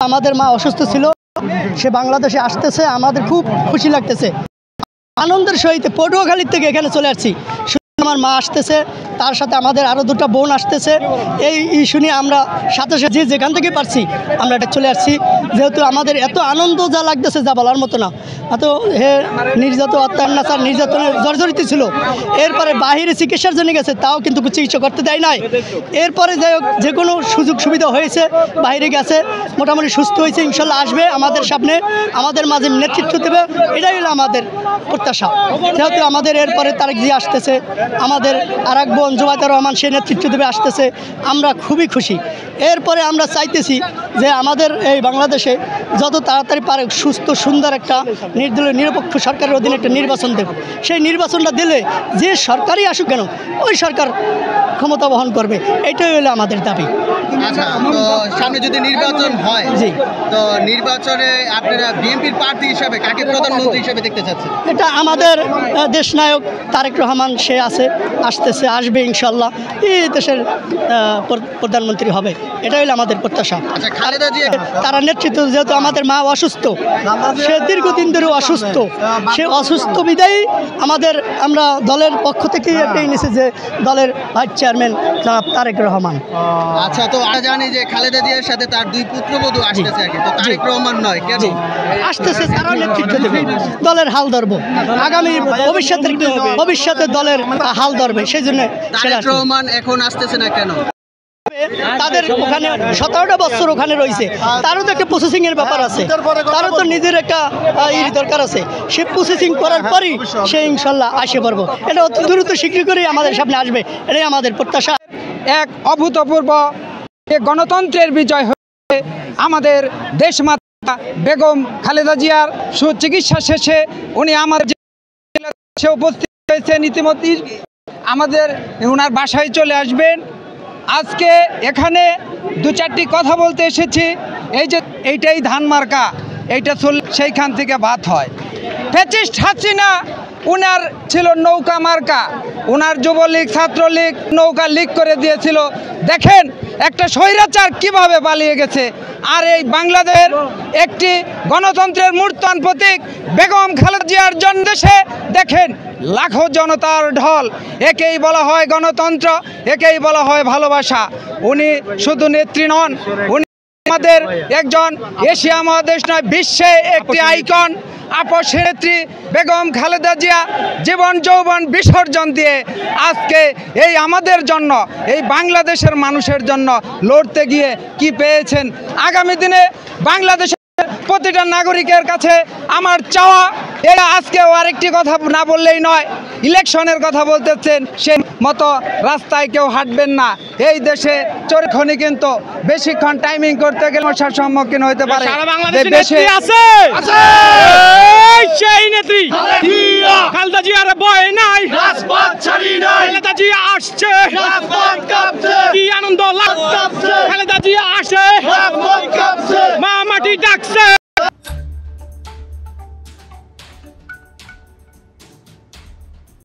আমাদের মা অসুস্থ ছিল, সে বাংলাদেশে আসতেছে, আমাদের খুব খুশি লাগতেছে। আনন্দের সহিত পটুয়াখালীর থেকে এখানে চলে আসছি। আমার মা আসতেছে, তার সাথে আমাদের আরও দুটো বোন আসতেছে। এই শুনে আমরা সাথে সাথে যেখান থেকে পারছি আমরা এটা চলে আসছি, যেহেতু আমাদের এত আনন্দ যা লাগতেছে যা বলার মতো না। এত নির্যাতন, অত্যাচার, নির্যাতনের জর্জরিত ছিল। এরপরে বাহিরে চিকিৎসার জন্য গেছে, তাও কিন্তু চিকিৎসা করতে দেয় নাই। এরপরে যাই হোক, যে কোনো সুযোগ সুবিধা হয়েছে, বাইরে গেছে, মোটামুটি সুস্থ হয়েছে, ইনশাল্লাহ আসবে আমাদের সামনে, আমাদের মাঝে নেতৃত্ব দেবে। এটাই হলো আমাদের প্রত্যাশা। যেহেতু আমাদের এরপরে তারেক জি আসতেছে, আমাদের আর এক বোন জুবাইদা রহমান সে নেতৃত্ব দেবে আসতেছে, আমরা খুবই খুশি। এরপরে আমরা চাইতেছি যে আমাদের এই বাংলাদেশে যত তাড়াতাড়ি পারে সুস্থ সুন্দর একটা নির্দলীয় নিরপেক্ষ সরকারের অধীনে একটা নির্বাচন দেব। সেই নির্বাচনটা দিলে যে সরকারই আসুক কেন, ওই সরকার ক্ষমতা বহন করবে, এটাই হলো আমাদের দাবি। আচ্ছা, তো সামনে যদি নির্বাচন হয়, জি, তো নির্বাচনে আপনারা বিএনপির প্রার্থী হিসাবে কাকে প্রধানমন্ত্রী হিসেবে দেখতে চাচ্ছেন? এটা আমাদের দেশনায়ক তারেক রহমান, সে আসতেছে, আসবে ইনশাল্লাহ, এই দেশের প্রধানমন্ত্রী হবে, এটা হলো আমাদের প্রত্যাশা। আচ্ছা, খালেদা জিয়া তারা নেতৃত্ব, যেহেতু আমাদের মা অসুস্থ, সে দীর্ঘদিন ধরে অসুস্থ, সে অসুস্থ বিদায়ী আমরা দলের পক্ষ থেকেই একটা নিয়েছি যে দলের ভাইস চেয়ারম্যান জনাব তারেক রহমান। আচ্ছা, তো আমরা জানি যে খালেদা জিয়ার সাথে তার দুই পুত্রবধূ আসতেছে আর কি, তো তারেক রহমান নয় কেন আসতেছে? তারা নেতৃত্ব দেবে, দলের হাল ধরবো, আগামী ভবিষ্যতে দলের হাল ধরবে, সেই জন্য তারেক রহমান এখন আসতেছে না কেন? তাদের ওখানে 17টা বছর ওখানে রয়েছে, তারও তো একটা প্রসেসিং এর ব্যাপার আছে, তারও তো নিজের একটা দরকার আছে। সে প্রসেসিং করার পরই সে ইনশাল্লাহ আসে পারবো, এটা অতি দ্রুত শীঘ্র করেই আমাদের সামনে আসবে, এটাই আমাদের প্রত্যাশা। এক অভূতপূর্ব গণতন্ত্রের বিজয় হয়েছে। আমাদের দেশমাতা বেগম খালেদা জিয়ার সুচিকিৎসা শেষে উনি আমাদের উপস্থিত হয়েছেন, ইতিমধ্যে আমাদের ওনার বাসায় চলে আসবেন। আজকে এখানে দু চারটি কথা বলতে এসেছি। এই যে এইটাই ধান মার্কা, এইটা চল সেইখান থেকে ভাত হয়। ফ্যাসিস্ট হাসিনা উনার ছিল নৌকা মার্কা, উনার যুবলীগ ছাত্রলীগ নৌকা লীগ করে দিয়েছিল। দেখেন একটা স্বৈরাচার কিভাবে পালিয়ে গেছে। আর এই বাংলাদেশের একটি গণতন্ত্রের মূর্তমান প্রতীক বেগম খালেদা জিয়ার জন্মদেশে দেখেন লাখো জনতার ঢল। একেই বলা হয় গণতন্ত্র, একেই বলা হয় ভালোবাসা। উনি শুধু নেত্রী নন, উনি আমাদের একজন এশিয়া মহাদেশ নয়, বিশ্বে একটি আইকন। আপস নেত্রী বেগম খালেদা জিয়া জীবন যৌবন বিসর্জন দিয়ে আজকে এই আমাদের জন্য, এই বাংলাদেশের মানুষের জন্য লড়তে গিয়ে কি পেয়েছেন। আগামী দিনে বাংলাদেশের প্রতিটা নাগরিকের কাছে আমার চাওয়া, এরা আজকেও আরেকটি কথা না বললেই নয়, ইলেকশনের কথা বলতেছেন, সেই মতো রাস্তায় কেউ হাঁটবেন না। এই দেশে চোরখনি কিন্তু বেশিক্ষণ টাইমিং করতে গেলে সমস্যার সম্মুখীন হতে পারে। খালেদা জিয়ার ভয় নাই, খালেদা জিয়া আসছে, কি আনন্দ লাগছে, খালেদা জিয়া আসে, মা মাটি ডাকছে।